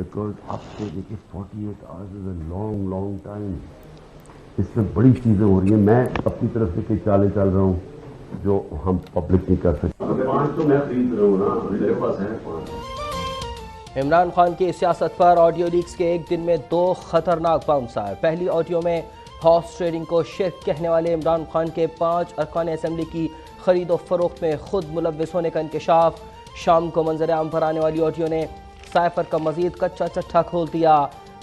Because आपको देखिए 48 hours is a long long time. इसमें बड़ी चीज़ें हो रही हैं। मैं अपनी तरफ से कई चालें चल रहा हूँ जो हम पब्लिक नहीं कर सकते। 5 तो मैं खरीद रहा हूँ ना, मेरे पास है 5। इमरान खान की सियासत पर ऑडियो लीक्स के एक दिन में 2 खतरनाक बाउंसर। पहली ऑडियो में हॉर्स ट्रेडिंग को शिर्क कहने वाले इमरान खान के 5 अरकान असेंबली की खरीदो फरोख्त में खुद मुलव्विस होने का इंकशाफ। शाम को मंजर आम पर आने वाली ऑडियो ने साइफर का मजीद कच्चा चट्टा खोल दिया।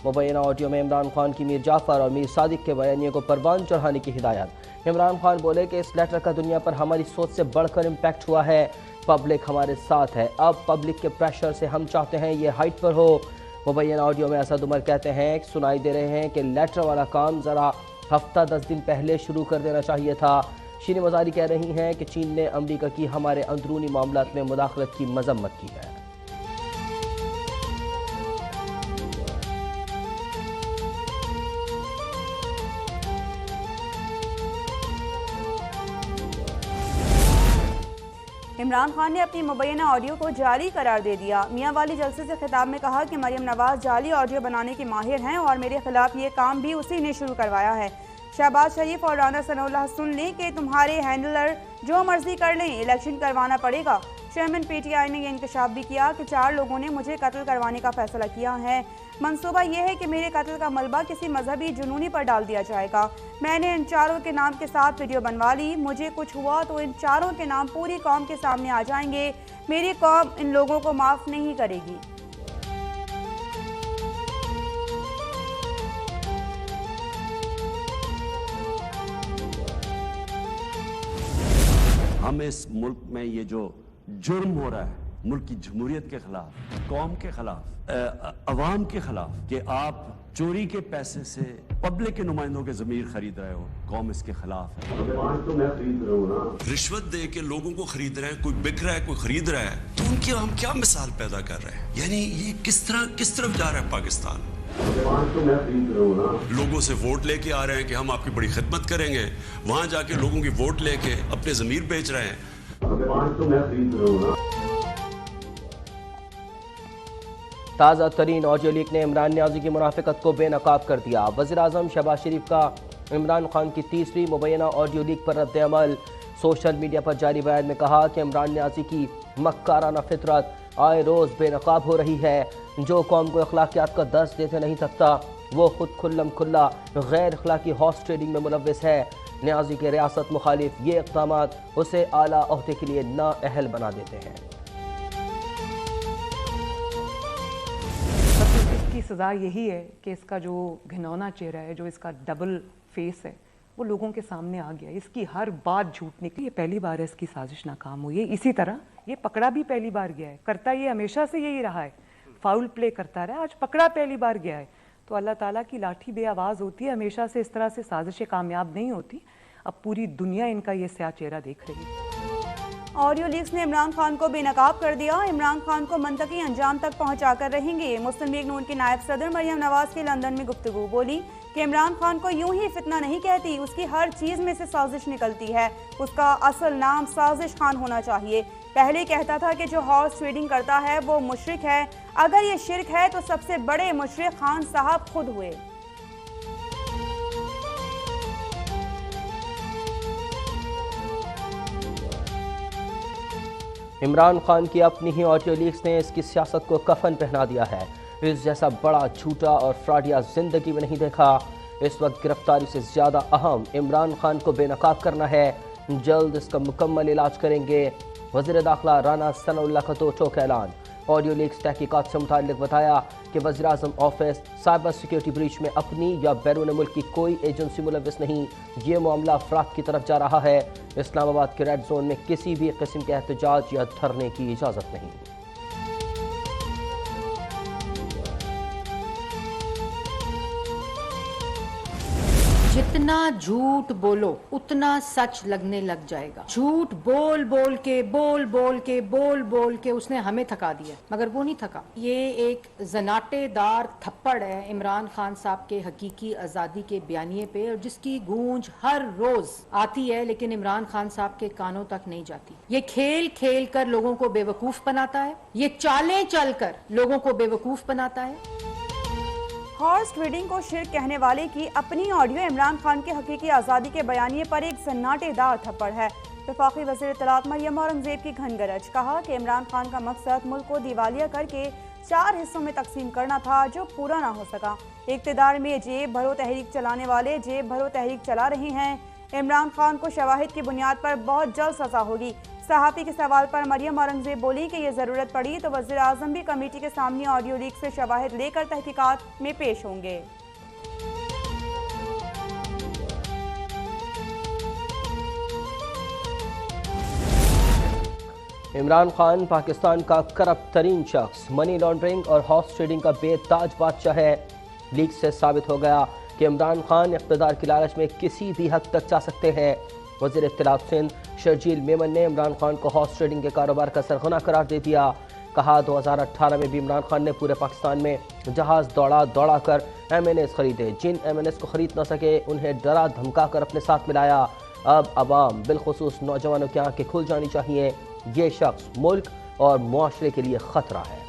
मुबैना ऑडियो में इमरान खान की मीर जाफर और मीर सादिक के बयानियों को परवान चढ़ाने की हिदायत। इमरान खान बोले कि इस लेटर का दुनिया पर हमारी सोच से बढ़कर इम्पैक्ट हुआ है। पब्लिक हमारे साथ है, अब पब्लिक के प्रेशर से हम चाहते हैं ये हाइट पर हो। मुबैना ऑडियो में असद उमर कहते हैं, सुनाई दे रहे हैं कि लेटर वाला काम ज़रा हफ्ता 10 दिन पहले शुरू कर देना चाहिए था। शीन मज़ारी कह रही हैं कि चीन ने अमरीका की हमारे अंदरूनी मामलात में मुदाखलत की मजम्मत की है। इमरान खान ने अपनी मुबैना ऑडियो को जाली करार दे दिया। मियां वाली जलसे से खिताब में कहा कि मरियम नवाज जाली ऑडियो बनाने की माहिर हैं और मेरे खिलाफ ये काम भी उसी ने शुरू करवाया है। शहबाज शरीफ और राना सनाउल्लाह सुन लें कि तुम्हारे हैंडलर जो मर्जी कर लें, इलेक्शन करवाना पड़ेगा। चेयरमैन पीटीआई ने यह इंकशाफ भी किया कि 4 लोगों ने मुझे कत्ल करवाने का फैसला किया है। मंसूबा यह है कि मेरे कत्ल का मलबा किसी मजहबी जुनूनी पर डाल दिया जाएगा। मैंने इन 4 के नाम के साथ वीडियो बनवा ली। मुझे कुछ हुआ तो इन 4 के नाम पूरी कौम के सामने आ जाएंगे। मेरी कौम इन लोगों को माफ़ नहीं करेगी। हम इस मुल्क में ये जो जुर्म हो रहा है मुल्क की जमहूरियत के खिलाफ, कौम के खिलाफ, अवाम के खिलाफ, कि आप चोरी के पैसे से पब्लिक के नुमाइंदों के जमीर खरीद रहे हो, कौम इसके खिलाफ है। तो मैं खरीद रहा हूँ ना, रिश्वत दे के लोगों को खरीद रहे हैं, कोई बिक रहा है, कोई खरीद रहा है, तो उनकी हम क्या मिसाल पैदा कर रहे हैं? यानी ये किस तरफ जा रहा है पाकिस्तान? तो मैं खरीद रहा हूँ ना। लोगों से वोट लेके आ रहे हैं कि हम आपकी बड़ी खिदमत करेंगे, वहां जाके लोगों की वोट लेके अपने जमीर बेच रहे हैं। तो मैं खरीद रहा हूँ ना। ताज़ा तरीन ऑडियो लीक ने इमरान न्याजी की मुनाफिकत को बेनकाब कर दिया। वज़ीर आज़म शहबाज शरीफ का इमरान खान की तीसरी मुबैना ऑडियो लीक पर रद्द अमल। सोशल मीडिया पर जारी बयान में कहा कि इमरान न्याजी की मक्काराना फितरत आए रोज़ बेनकाब हो रही है। जो कौम को अखलाकियात का दर्स देते नहीं सकता वो खुद खुल्लम खुल्ला गैर अखलाकी हॉर्स ट्रेडिंग में मुलव्विस है। न्याजी के रियासत मुखालिफ ये इक़दामात उसे आला ओहदे के लिए नाअहल बना देते हैं। इसकी सज़ा यही है कि इसका जो घिनौना चेहरा है, जो इसका डबल फेस है, वो लोगों के सामने आ गया। इसकी हर बात झूठ निकली। ये पहली बार है इसकी साजिश नाकाम हुई है। इसी तरह ये पकड़ा भी पहली बार गया है। करता ये हमेशा से यही रहा है, फाउल प्ले करता रहा, आज पकड़ा पहली बार गया है। तो अल्लाह ताला की लाठी बे आवाज़ होती है, हमेशा से इस तरह से साजिशें कामयाब नहीं होती। अब पूरी दुनिया इनका ये स्याह चेहरा देख रही है। ऑडियो लीक्स ने इमरान खान को बेनकाब कर दिया। इमरान खान को मंतकी अंजाम तक पहुंचा कर रहेंगे। मुस्लिम लीग नून की नायब सदर मरियम नवाज की लंदन में गुफ्तगू। बोली कि इमरान खान को यूं ही फितना नहीं कहती, उसकी हर चीज़ में से साजिश निकलती है। उसका असल नाम साजिश खान होना चाहिए। पहले कहता था कि जो हॉर्स ट्रेडिंग करता है वो मुशरिक है। अगर ये शिरक है तो सबसे बड़े मुशरिक खान साहब खुद हुए। इमरान खान की अपनी ही ऑडियो लीक्स ने इसकी सियासत को कफन पहना दिया है। इस जैसा बड़ा झूठा और फ्रॉडिया जिंदगी में नहीं देखा। इस वक्त गिरफ्तारी से ज़्यादा अहम इमरान खान को बेनकाब करना है। जल्द इसका मुकम्मल इलाज करेंगे। वज़ीर दाखिला राना सनाउल्लाह का तो ठोक ऐलान। ऑडियो लीक्स तहकीकात से मुताल्लिक बताया कि वज़ीर आज़म ऑफिस साइबर सिक्योरिटी ब्रीच में अपनी या बैरून मुल्क की कोई एजेंसी मुलव्विस नहीं। ये मामला अफराद की तरफ जा रहा है। इस्लामाबाद के रेड जोन में किसी भी किस्म के एहतजाज या धरने की इजाज़त नहीं। जितना झूठ बोलो उतना सच लगने लग जाएगा। झूठ बोल बोल के उसने हमें थका दिया, मगर वो नहीं थका। ये एक जनाटेदार थप्पड़ है इमरान खान साहब के हकीकी आज़ादी के बयानिए पे, और जिसकी गूंज हर रोज आती है लेकिन इमरान खान साहब के कानों तक नहीं जाती। ये खेल खेल कर लोगों को बेवकूफ बनाता है, ये चालें चल कर लोगों को बेवकूफ बनाता है। हॉर्स ट्रेडिंग को शिर्क कहने वाले की अपनी ऑडियो इमरान खान के हकीकी आज़ादी के बयानिए पर एक सन्नाटेदार थप्पड़ है। वफाकी वज़ीर इत्तलात मरियम औरंगज़ेब की घनगरज, कहा कि इमरान खान का मकसद मुल्क को दिवालिया करके 4 हिस्सों में तकसीम करना था जो पूरा ना हो सका। इक़्तिदार में जेब भरो तहरीक चलाने वाले जेब भरो तहरीक चला रहे हैं। इमरान खान को शवाहिद की बुनियाद पर बहुत जल्द सज़ा होगी। सहाफ़ी के सवाल पर मरियम औरंगज़ेब बोली कि ये ज़रूरत पड़ी तो वज़ीर आज़म भी कमेटी के सामने ऑडियो लीक से शवाहिद लेकर तहकीकात में पेश होंगे। इमरान खान पाकिस्तान का करप्ट तरीन शख्स, मनी लॉन्ड्रिंग और हॉर्स ट्रेडिंग का बेताज बादशाह है। लीक से साबित हो गया कि इमरान खान इक़्तिदार की लालच में किसी भी हद तक जा सकते हैं। वज़ीर इत्तलात सिंध शर्जील मेमन ने इमरान खान को हॉर्स ट्रेडिंग के कारोबार का सरगना करार दे दिया। कहा 2018 में भी इमरान खान ने पूरे पाकिस्तान में जहाज़ दौड़ा कर MNAs खरीदे। जिन MNAs को खरीद न सके उन्हें डरा धमका कर अपने साथ मिलाया। अब अवाम बिलखुसूस नौजवानों की आंखें खुल जानी चाहिए। ये शख्स मुल्क और मुआशरे के लिए खतरा है।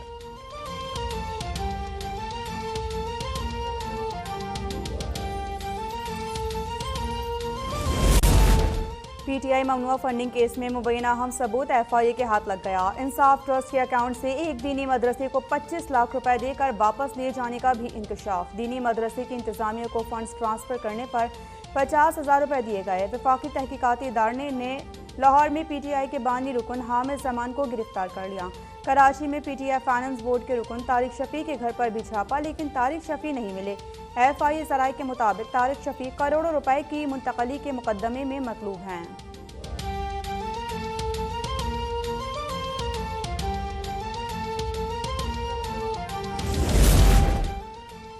PTI ममनुआ फंडिंग केस में मुबैना हम सबूत FIA के हाथ लग गया। इंसाफ ट्रस्ट के अकाउंट से एक दीनी मदरसे को 25 लाख रुपए देकर वापस लिए जाने का भी इंकशाफ। दीनी मदरसे की इंतजामिया को फंड्स ट्रांसफर करने पर 50,000 रुपए दिए गए। वफाकी तहकीकाती इदारे ने लाहौर में PTI के बानी रुकन हामिद जमान को गिरफ्तार कर लिया। कराची में PTI फाइनेंस बोर्ड के रुकन तारिक शफी के घर पर भी छापा, लेकिन तारिक शफी नहीं मिले। FIA ज़राए के मुताबिक तारिक शफी करोड़ों रुपए की मुंतकली के मुकदमे में मतलूब हैं।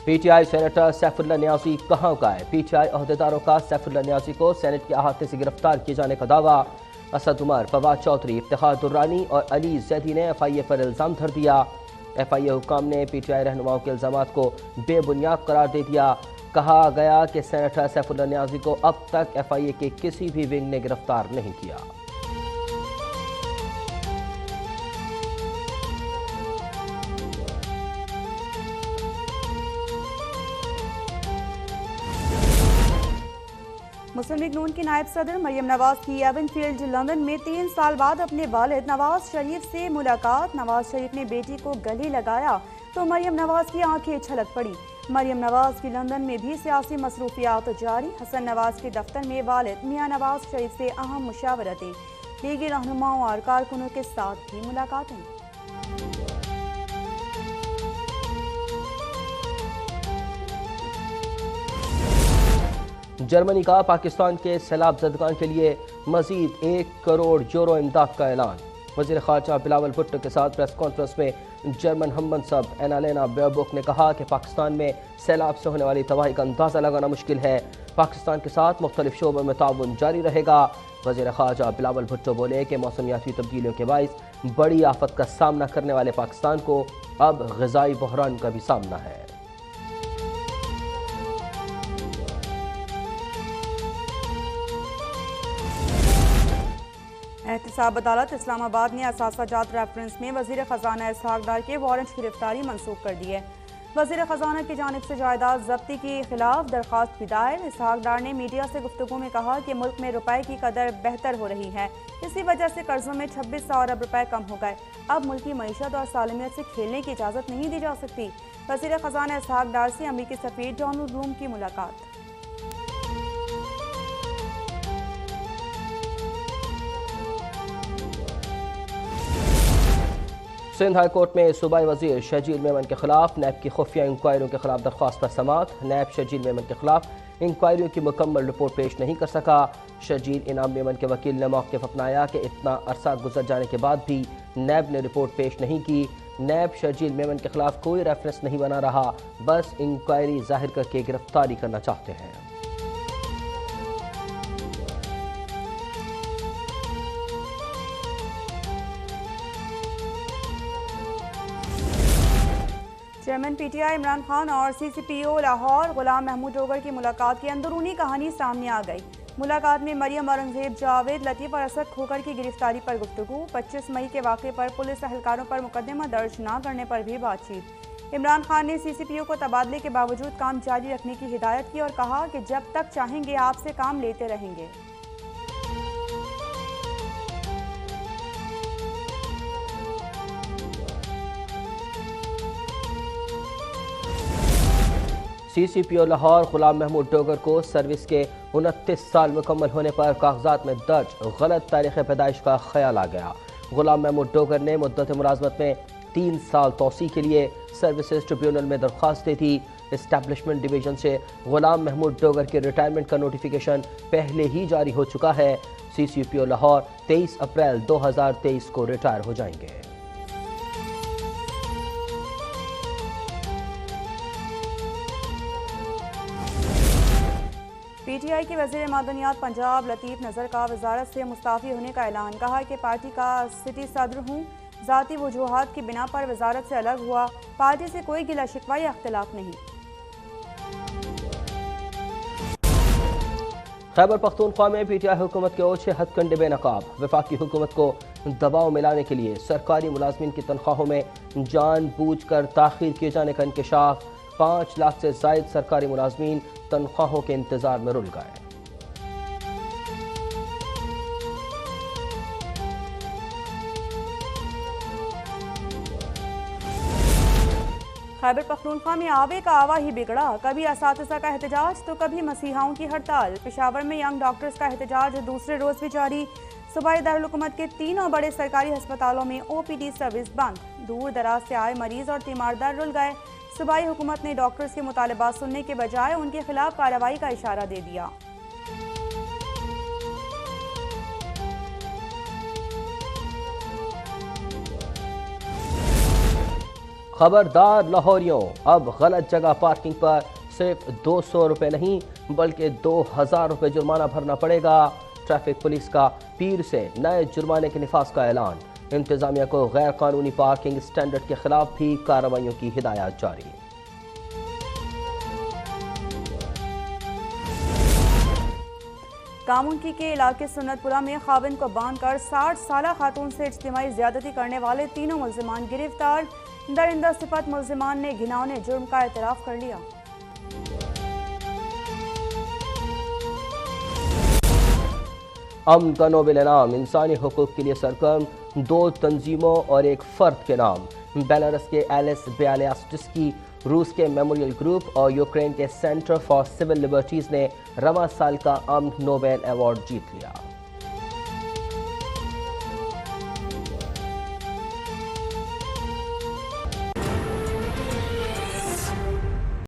PTI सेनेटर सैफुल्लाह नियाज़ी कहाँ का है? PTI अहदेदारों का सैफुल्लाह नियाज़ी को सेनेट के अहाते से गिरफ्तार किए जाने का दावा। असद उमर, फवाद चौधरी, इफ्तिखार दुर्रानी और अली जैदी ने FIA पर इल्ज़ाम धर दिया। FIA हुकाम ने PTI रहनुमाओं के इल्ज़ामात को बेबुनियाद करार दे दिया। कहा गया कि सेनेटर सैफुल्लाह नियाज़ी को अब तक FIA के किसी भी विंग ने गिरफ्तार नहीं किया। मुस्लिम लीग नून की नायब सदर मरियम नवाज की एवनफील्ड लंदन में 3 साल बाद अपने वालिद नवाज शरीफ से मुलाकात। नवाज शरीफ ने बेटी को गले लगाया तो मरियम नवाज की आंखें छलक पड़ी। मरियम नवाज की लंदन में भी सियासी मसरूफियात जारी। हसन नवाज के दफ्तर में वालिद मियां नवाज शरीफ से अहम मुशावरतें। लीगी रहनुमाओं और कारकुनों के साथ भी मुलाकातें। जर्मनी का पाकिस्तान के सैलाब ज़दगान के लिए मजीद 1 करोड़ यूरो इमदाद का ऐलान। वज़ीर ख़ारजा बिलावल भुट्टो के साथ प्रेस कॉन्फ्रेंस में जर्मन हम मनसब एनालेना बेयरबॉक ने कहा कि पाकिस्तान में सैलाब से होने वाली तबाही का अंदाज़ा लगाना मुश्किल है। पाकिस्तान के साथ मुख्तलिफ शोबों में ताउन जारी रहेगा। वज़ीर ख़ारजा बिलावल भुट्टो बोले कि मौसमियाती तब्दीलियों के बाइस बड़ी आफत का सामना करने वाले पाकिस्तान को अब ग़िज़ाई बहरान का भी सामना है। एहतसाब अदालत इस्लामाबाद ने असासाजात रेफरेंस में वज़ीर ख़जाना इसहाक डार के वारंट की गिरफ्तारी मनसूख कर दी है। वज़ीर ख़जाना की जानिब से जायदाद जब्ती के खिलाफ दरख्वास्त भी दायर। इसहाक डार ने मीडिया से गुफ्तगू में कहा कि मुल्क में रुपए की कदर बेहतर हो रही है, इसी वजह से कर्जों में 2600 अरब रुपए कम हो गए। अब मुल्की मईशत और सालमियत से खेलने की इजाज़त नहीं दी जा सकती। वज़ीर ख़जाना इसहाक डार से अमरीकी सफ़ीर डोनाल्ड रूम की मुलाकात। सिंध हाई कोर्ट में सूबाई वजीर शर्जील मेमन के खिलाफ नैब की खुफिया इंक्वायरियों के खिलाफ दरख्वास्त पर समाअत। नैब शर्जील मेमन के खिलाफ इंक्वायरियों की मुकम्मल रिपोर्ट पेश नहीं कर सका। शर्जील इनाम मेमन के वकील ने मौक़िफ़ अपनाया कि इतना अरसा गुजर जाने के बाद भी नैब ने रिपोर्ट पेश नहीं की। नैब शर्जील मेमन के खिलाफ कोई रेफरेंस नहीं बना रहा, बस इंक्वायरी जाहिर करके गिरफ्तारी करना चाहते हैं। चेयरमैन पीटीआई इमरान खान और सीसीपीओ लाहौर गुलाम महमूद डोगर की मुलाकात की अंदरूनी कहानी सामने आ गई। मुलाकात में मरियम औरंगजेब, जावेद लतीफ़ और असद खोखर की गिरफ्तारी पर गुफ्तगू, 25 मई के वाक़े पर पुलिस अहलकारों पर मुकदमा दर्ज न करने पर भी बातचीत। इमरान खान ने सीसीपीओ को तबादले के बावजूद काम जारी रखने की हिदायत की और कहा कि जब तक चाहेंगे आपसे काम लेते रहेंगे। सीसीपीओ लाहौर गुलाम महमूद डोगर को सर्विस के 29 साल मुकम्मल होने पर कागजात में दर्ज गलत तारीख पैदाइश का ख्याल आ गया। गुलाम महमूद डोगर ने मुद्दत मुलाजमत में 3 साल तौसी के लिए सर्विसेज ट्रिब्यूनल में दरख्वास्त दी थी। इस्टेब्लिशमेंट डिवीजन से गुलाम महमूद डोगर के रिटायरमेंट का नोटिफिकेशन पहले ही जारी हो चुका है। सीसीपीओ लाहौर 23 अप्रैल 2023 को रिटायर हो जाएंगे। पीटीआई के वज़ीर मादनियात पंजाब लतीफ़ नज़र का वजारत से मुस्ताफ़ी होने का ऐलान। कहा कि पार्टी का सिटी सदर हूँ, ज़ाती वजूहात की बिना पर वजारत से अलग हुआ, पार्टी से कोई गिला शिकवा या अख्तिलाफ नहीं। खैबर पख्तूनख्वा में पीटीआई हुकूमत के ओछे हथकंडे बेनकाब। वफाकी हुकूमत को दबाव में लाने के लिए सरकारी मुलाजमीन की तनख्वाहों में जानबूझकर ताख़ीर किए जाने का इंकशाफ। 5 लाख से ज़ायद सरकारी मुलाजमीन तनख्वाहों के इंतजार में रुल गए। खैबर पख्तूनख्वा में आवे का आवा ही बिगड़ा, कभी असातिज़ा का एहतजाज तो कभी मसीहाओं की हड़ताल। पेशावर में यंग डॉक्टर्स का एहतजाज दूसरे रोज भी जारी। सूबाई दारुल हुकूमत के तीनों बड़े सरकारी अस्पतालों में ओपीडी सर्विस बंद। दूर दराज से आए मरीज और तीमारदार रुल गए। सूबाई हुकूमत ने डॉक्टर्स के मुतालबात सुनने के बजाय उनके खिलाफ कार्रवाई का इशारा दे दिया। खबरदार लाहौरियों, अब गलत जगह पार्किंग पर सिर्फ 200 रुपये नहीं बल्कि 2000 रुपये जुर्माना भरना पड़ेगा। ट्रैफिक पुलिस का पीर से नए जुर्माने के निफाज का ऐलान। इंतजामिया को गैर कानूनी पार्किंग स्टैंडर्ड के खिलाफ भी कार्रवाइयों की हिदायत जारी। कामुनकी के इलाके सुन्नतपुरा में खाविंद को बांधकर 60 साला खातून से इज्तिमाई ज्यादती करने वाले तीनों मुल्जिमान गिरफ्तार। दरिंदा सिफत मुल्जिमान ने घिनौने जुर्म का एतराफ कर लिया। अमन का नोबेल इनाम इंसानी हुकूक के लिए सरगर्म 2 तंजीमों और एक फर्द के नाम। बेलारूस के एलिस ब्यालियास्टिस्की, रूस के मेमोरियल ग्रुप और यूक्रेन के सेंटर फॉर सिविल लिबर्टीज ने रवां साल का अमन नोबेल अवार्ड जीत लिया।